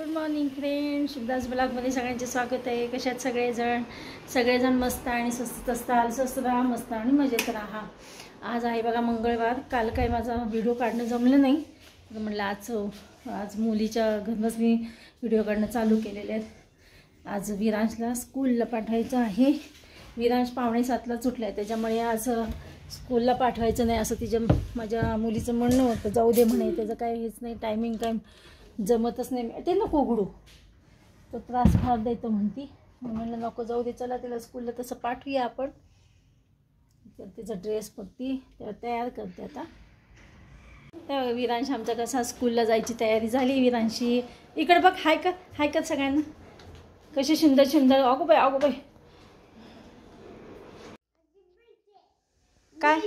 Good morning friend, Shivdas ब्लॉगमध्ये सगळ्यांचे स्वागत आहे. कशात सगळेजण मस्त आणि स्वस्त असताल, स्वस्त राहा, मस्त आणि मजेत राहा. आज आहे बघा मंगळवार. काल काही माझा व्हिडिओ काढणं जमलं नाही, तर म्हटलं आज मुलीच्या घरनंच मी व्हिडिओ काढणं चालू केलेले आहेत. आज विरांशला स्कूलला पाठवायचं आहे. विरांश 6:45ला सुटला आहे, त्याच्यामुळे आज स्कूलला पाठवायचं नाही असं माझ्या मुलीचं म्हणणं होतं. जाऊ दे म्हणे, त्याचं काय हेच नाही, टायमिंग काय जमतच नाही. ते नको उघडू, तो त्रास फार देतो म्हणती. म्हणलं नको, जाऊ दे, चला तिला स्कूलला तसं पाठवूया आपण. तर तिचा ड्रेस बघती, त्याला तयार करते आता. त्या विरांश आमचा कसा स्कूलला जायची तयारी झाली. विरांशी इकडे बघ, हाय कर सगळ्यांना. कशी सुंदर अगो बाई काय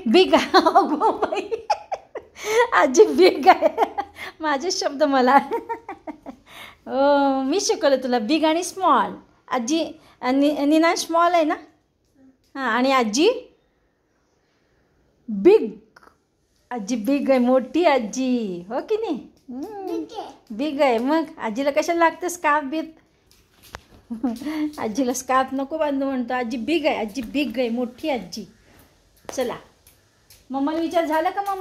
बिग अगो बाई, आजी बिग आहे. माझे शब्द मला मी शिकवलं तुला, बिग आणि स्मॉल. आजी निना स्मॉल आहे ना, हां, आणि आजी बिग. आजी बिग आहे, मोठी आजी, हो की नाही? बिग आहे. मग आजीला कशाला लागतं स्कार्फ बीत? आजीला स्कार्फ नको बांधू म्हणतो. आजी बिग आहे, आजी बिग आहे, मोठी आजी. चला, मम्माला विचार, झालं का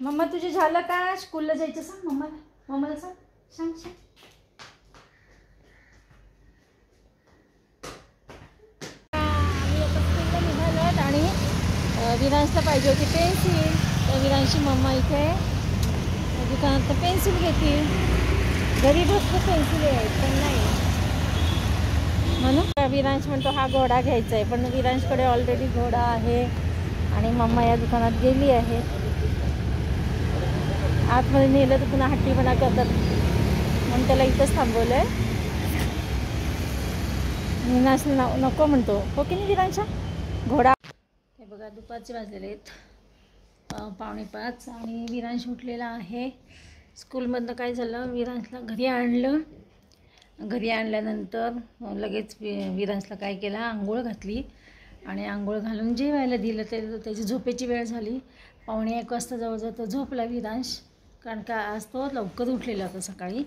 मम्मा तुझे झालं का स्कूलला जायचं? सांग मम्माला सांग. आम्ही आता स्कूलला निघालो आणि विरांशला पाहिजे होती पेन्सिल. तर विरांशी मम्मा इथे दुकानात पेन्सिल घेतील. घरी भरपूर पेन्सिल आहे पण नाही, म्हणून विरांश म्हणतो हा घोडा घ्यायचा आहे. पण विरांशकडे ऑलरेडी घोडा आहे आणि मम्मा या दुकानात गेली आहे. आतमध्ये नेलं तर पुन्हा हट्टीपणा करतात, म्हणून त्याला इथंच थांबवलं आहे. विरांश नको म्हणतो, हो की नाही विरांशा? घोडा. हे बघा, दुपारचे वाजलेले आहेत 4:45 आणि विरांश उठलेला आहे. स्कूलमधनं काय झालं, विरांशला घरी आणलं. घरी आणल्यानंतर लगेच विरांशला काय केलं, आंघोळ घातली आणि आंघोळ घालून जेवायला दिलं. त्याची झोपेची वेळ झाली. 1:15 वाजता जवळजवळ तो झोपला विरांश, कारण का आज तो लवकर उठलेला होता सकाळी.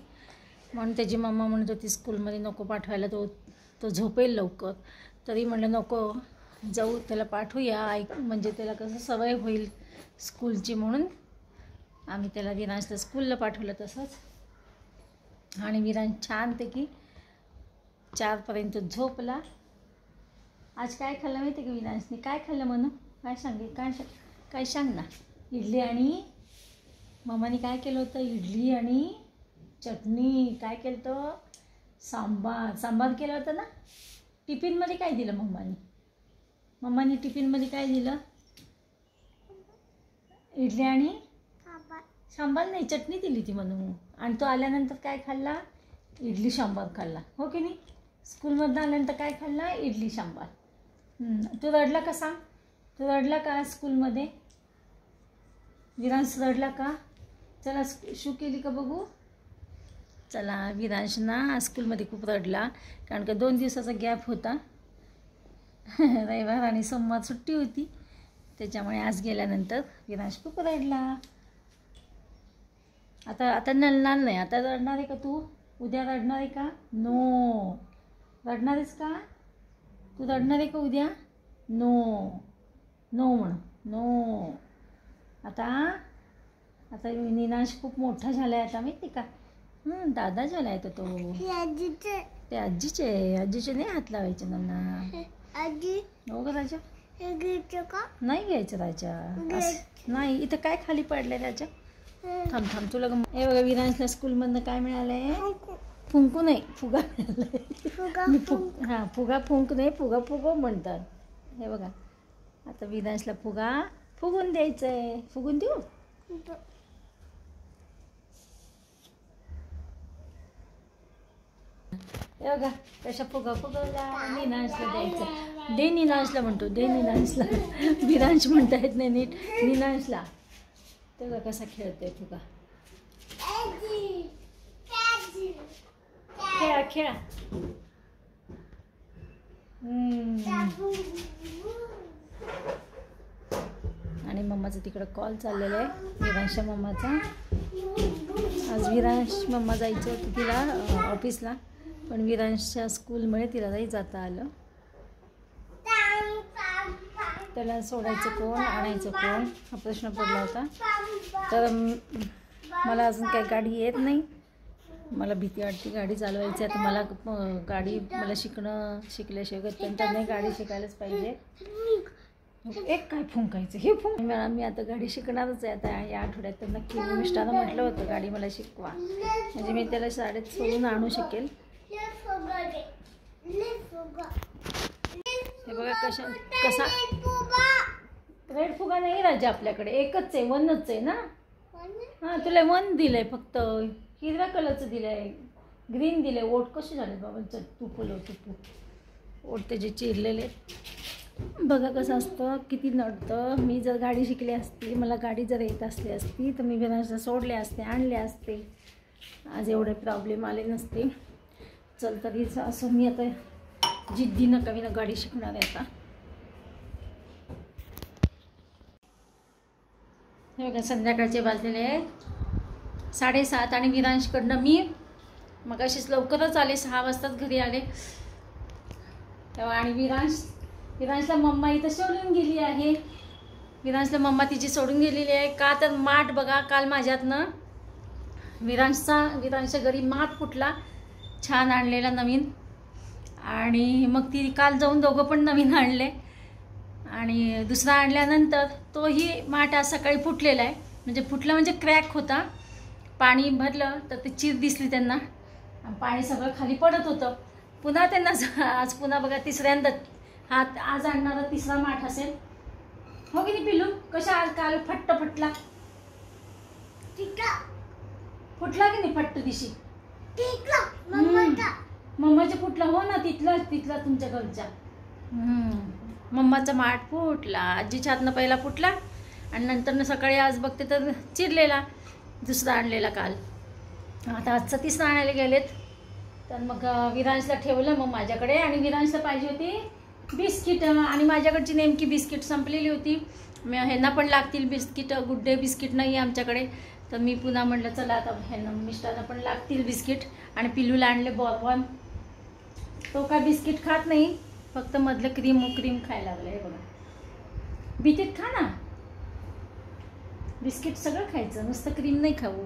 म्हणून त्याची मम्मा म्हणत होती स्कूलमध्ये नको पाठवायला, तो झोपेल लवकर. तरी म्हणलं नको जाऊ, त्याला पाठवूया, म्हणजे त्याला कसं सवय होईल स्कूलची. म्हणून आम्ही त्याला विरांशला स्कूलला पाठवलं तसंच. आणि विरांश छानपैकी 4पर्यंत झोपला. आज काय खाल्लं माहिती आहे का विरांशने? काय खाल्लं म्हणून काय सांग ना. इडली आणि मम्माने काय केलं होतं, इडली आणि चटणी. काय केलं होतं? सांबार केलं होतं ना. टिफिनमध्ये काय दिलं मम्माने टिफिनमध्ये काय दिलं? इडली आणि सांबार नाही, चटणी दिली ती म्हणून. आणि तो आल्यानंतर काय खाल्ला? इडली सांबार खाल्ला, हो की नाही? स्कूलमधून आल्यानंतर काय खाल्ला? इडली सांबार. तू रडला का? सांग, तू रडला का स्कूलमध्ये? विरांश रडला का? चला शू केली का बघू. चला, विरांश ना स्कूलमध्ये खूप रडला, कारण का 2 दिवसाचा गॅप होता. रविवार आणि सोमवार सुट्टी होती, त्याच्यामुळे आज गेल्यानंतर विरांश खूप रडला. आता नळणार नाही. आता रडणार आहे का तू? उद्या रडणार आहे का? नो. रडणार आहेस का तू? रडणार आहे का उद्या? नो म्हण, नो. आता निनाश खूप मोठा झाला आहे आता, माहिती का? दादा झाला आहे तो. ते आजीचे नाही हात लावायचे नन्ना. हो ग राजा, नाही घ्यायचं राजा, नाही. इथं काय खाली पडलंय राजा? थांब तुला. हे बघा, विरांशला स्कूलमधनं काय मिळालंय? फुंकू नाही, फुगा मिळालाय. हां, फुगा फुंक नाही, फुगा म्हणतात. हे बघा, आता विरांशला फुगा फुगून द्यायचं आहे. फुगून देऊ? हे बघा, कशा फुगवला. निनांशला द्यायचं. दे निनांशला म्हणतो, दे निनांशला. विरांश म्हणता येत नाही नीट. निनांशला. तेव्हा कसा खेळते फुगा. खेळा. आणि मम्माचा तिकडं कॉल चाललेला आहे, विरांशच्या मम्माचा. विरांश मम्मा जायचं होतं तिला ऑफिसला, पण विरांशच्या स्कूलमुळे तिला नाही जाता आलं. त्याला सोडायचं कोण, आणायचं कोण हा प्रश्न पडला होता. तर मला अजून काही गाडी येत नाही, मला भीती वाटते गाडी चालवायची. आता मला गाडी शिकल्याशिवाय गत्यंतर नाही, गाडी शिकायलाच पाहिजे. एक काय फुंकायचं हे मी आता गाडी शिकणारच आहे आता या आठवड्यात. तर नक्की मिस्टरांना म्हटलं होतं गाडी मला शिकवा, म्हणजे मी त्याला शाळेत सोडून आणू शकेल. हे बघा कसा रेड फुगा नाही राजा आपल्याकडे, एकच आहे, वनच आहे ना. हां तुला वन दिलंय, फक्त हिरव्या कलरचं दिलंय, ग्रीन दिलंय. ओठ कसे झाले बाबा, चल तू फुलव तू ओठ त्याचे चिरलेले. बघा कसं असतं, किती नडतं. मी जर गाडी शिकली असती, मला गाडी जर येत असली असती तर मी विरांशला सोडले असते, आणले असते, आज एवढे प्रॉब्लेम आले नसते. चल तरी असं मी आता जिद्दीनं कमीनं गाडी शिकणार आहे आता. हे बघा संध्याकाळचे वाजलेले आहेत 7:30 आणि विरांशकडनं मी मग अशीच लवकरच आले, 6 वाजताच घरी आले. तेव्हा आणि विरांशला मम्मा इथं सोडून गेली आहे. विरांशला मम्मा तिची सोडून गेलेली आहे. का तर माठ बघा, काल माझ्यातनं विरांशच्या घरी माठ फुटला, छान आणलेला नवीन. आणि मग ती काल जाऊन दोघं पण नवीन आणले. आणि दुसरा आणल्यानंतर तोही माठ आज सकाळी फुटलेला आहे. म्हणजे फुटला म्हणजे क्रॅक होता. पाणी भरलं तर ते चीर दिसली त्यांना, पाणी सगळं खाली पडत होतं. पुन्हा त्यांना आज पुन्हा बघा तिसऱ्यांदा आज आणणारा तिसरा माठ असेल. हो की नाही पिल्लू, कशा आज काल फट्ट फुटला फुटला की नाही फट्ट दिशी मम्माच्या फुटला. हो ना, तिथला तुमच्या घरच्या मम्माचा माठ फुटला, आजीच्या हातनं पहिला फुटला आणि नंतर सकाळी आज बघते तर चिरलेला दुसरा आणलेला काल. आता आजचा तिसरा आणायला गेलेत. तर मग विरांशला ठेवलं मग माझ्याकडे, आणि विरांशला पाहिजे होती बिस्किट आणि माझ्याकडची नेमकी बिस्किट संपलेली होती. ह्यांना पण लागतील बिस्किट, गुड डे बिस्किट नाही आमच्याकडे. तर मी पुन्हा म्हटलं चला आता ह्यांना मिस्टरांना पण लागतील बिस्किट. आणि पिल्लूला आणले बॉर्बन. तो काय बिस्किट खात नाही, फक्त मधलं क्रीम खायला लागलं. हे बघा, भीतीत खा ना बिस्किट, सगळं खायचं, नुसतं क्रीम नाही खाऊ.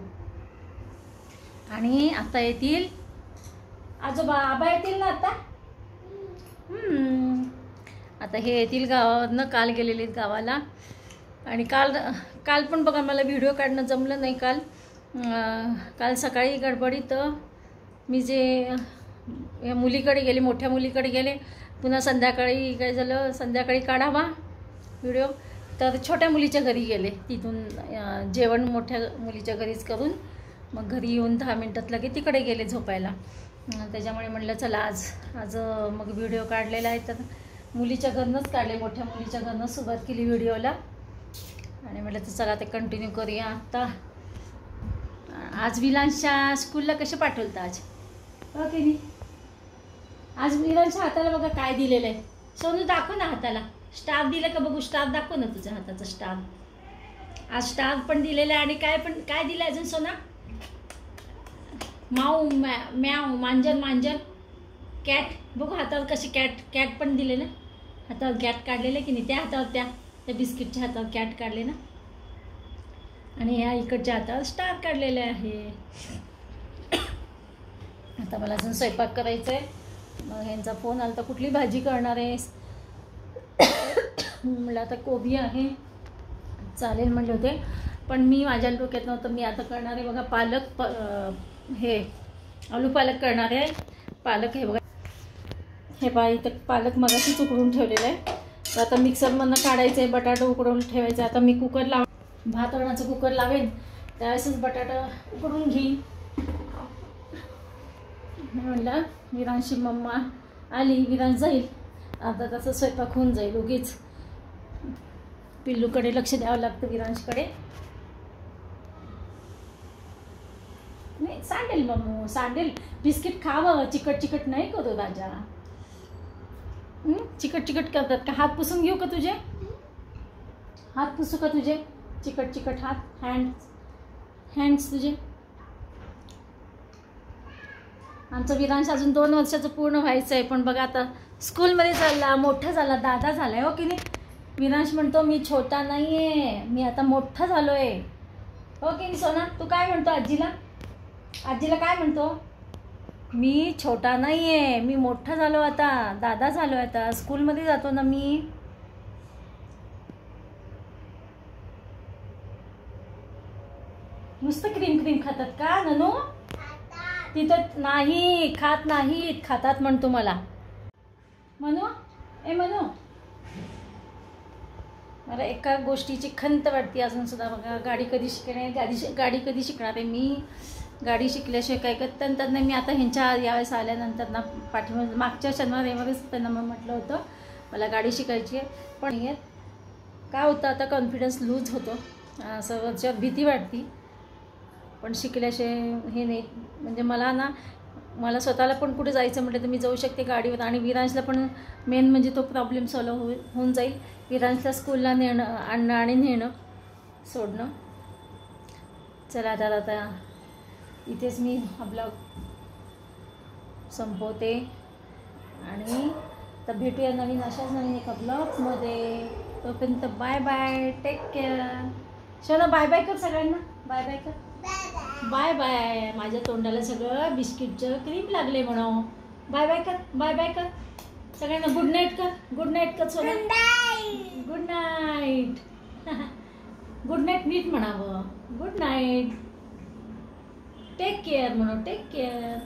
आणि आता येतील आजोबा, आबा येतील ना आता. आता हे येतील गावावरनं, काल गेलेले गावाला. आणि काल पण बघा मला व्हिडिओ काढणं जमलं नाही. काल सकाळी गडबडीत मी जे मुलीकडे गेले, मोठ्या मुलीकडे गेले, पुन्हा संध्याकाळी काय झालं, संध्याकाळी काढावा व्हिडिओ, तर छोट्या मुलीच्या घरी गेले. तिथून जेवण मोठ्या मुलीच्या घरीच करून मग घरी येऊन 10 मिनिटात लगे तिकडे गेले झोपायला. त्याच्यामुळे म्हटलं चला आज मग व्हिडिओ काढलेला आहे. तर मुलीच्या घरनंच काढले, मोठ्या मुलीच्या घरनं सुरुवात केली व्हिडिओला. आणि म्हटलं तर चला ते कंटिन्यू करूया. आता आज विरांशच्या स्कूलला कसे पाठवलं आज, हो की नाही. आज विरांशच्या हाताला बघा काय दिलेलं आहे. सोनू दाखव ना हाताला, स्टाफ दिलं का बघू, स्टाफ दाखव ना तुझ्या हाताचा स्टाफ. आज स्टाफ पण दिलेला आहे. आणि काय दिलं अजून सोना, म्याव मांजर कॅट बघू हातावर कशी कॅट पण दिले ना, हातावर कॅट काढलेले की नाही. त्या हातावर त्या बिस्किटच्या हातावर कॅट काढले ना, आणि ह्या इकडच्या हातावर स्टार काढलेले आहे. आता मला अजून स्वयंपाक करायचा आहे. मग ह्यांचा फोन आला तर कुठली भाजी करणार आहेस, म्हटलं आता कोबी आहे चालेल म्हटले होते. पण मी माझ्या डोक्यात नव्हतं. मी आता करणार आहे बघा पालक, हे आलू पालक करणार आहे. पालक हे बघा, हे पहा इथं पालक मगाशीच उकडून ठेवलेलं आहे. तर आता मिक्सरमधनं काढायचं आहे, बटाटा उकडून ठेवायचं. आता मी भात वरणाचं कुकर लावेन, त्यावेळेसच बटाटा उकडून घेईन. म्हणलं विरांशी मम्मा आली, विरांश जाईल, आता त्याचा स्वयंपाक होऊन जाईल. उगीच पिल्लूकडे लक्ष द्यावं लागतं, विरांशकडे नाही. सांडेल मम्मू, सांडेल. बिस्किट खावं, चिकट नाही करू राजा. चिकट करतात का. हात पुसून घेऊ का तुझे, हात पुसू का तुझे, चिकट हात, हँड्स तुझे. आमचा विरांश अजून 2 वर्षाचं पूर्ण व्हायचं आहे, पण बघा आता स्कूलमध्ये चालला, मोठा झाला, दादा झाला आहे. हो की नाही? विरांश म्हणतो मी छोटा नाही आहे, मी आता मोठा झालो आहे. हो की नाही सोना? तू काय म्हणतो आजीला? आजीला काय म्हणतो? मी छोटा नाही आहे, मी मोठा झालो, आता दादा झालो, आता स्कूलमध्ये जातो ना मी. नुसतं क्रीम क्रीम खातात का ननू? तिथं नाही खात, नाहीत खातात म्हणतो मला. म्हणू ए म्हणू, मला एका गोष्टीची खंत वाटते अजून सुद्धा. बघा गाडी कधी शिकणे, गाडी कधी शिकणार आहे मी? गाडी शिकल्याशिवाय काय करतात नाही. मी आता ह्यांच्या यावेळेस आल्यानंतर ना, पाठीमध्ये मागच्या शनिवारीवरच त्यांना मग म्हटलं होतं मला गाडी शिकायची आहे, पण येत काय होतं आता कॉन्फिडन्स लूज होतो, असं वरच्यावर भीती वाटते. पण शिकल्याशिवाय हे नाही. म्हणजे मला स्वतःला पण कुठे जायचं म्हटलं तर मी जाऊ शकते गाडीवर, आणि विरांशला पण मेन म्हणजे तो प्रॉब्लेम सॉल्व्ह होऊन जाईल. विरांशला स्कूलला नेणं, आणणं आणि नेणं सोडणं. चला आता इथेच मी हा ब्लॉग संपवते, आणि तर भेटूया नवीन अशाच नवीन एका ब्लॉग्समध्ये. तोपर्यंत बाय बाय, टेक केअर. शोना बाय बाय कर सगळ्यांना, बाय बाय कर. Bye bye. माझ्या तोंडाला सगळं बिस्किटचं क्रीम लागले म्हणून. बाय बाय कर, बाय बाय कर सगळ्यांना. गुड नाईट कर, गुड नाईट कर सोना. Good night. गुड नाईट नीट म्हणावं. Good night. टेक केअर म्हणून, टेक केअर.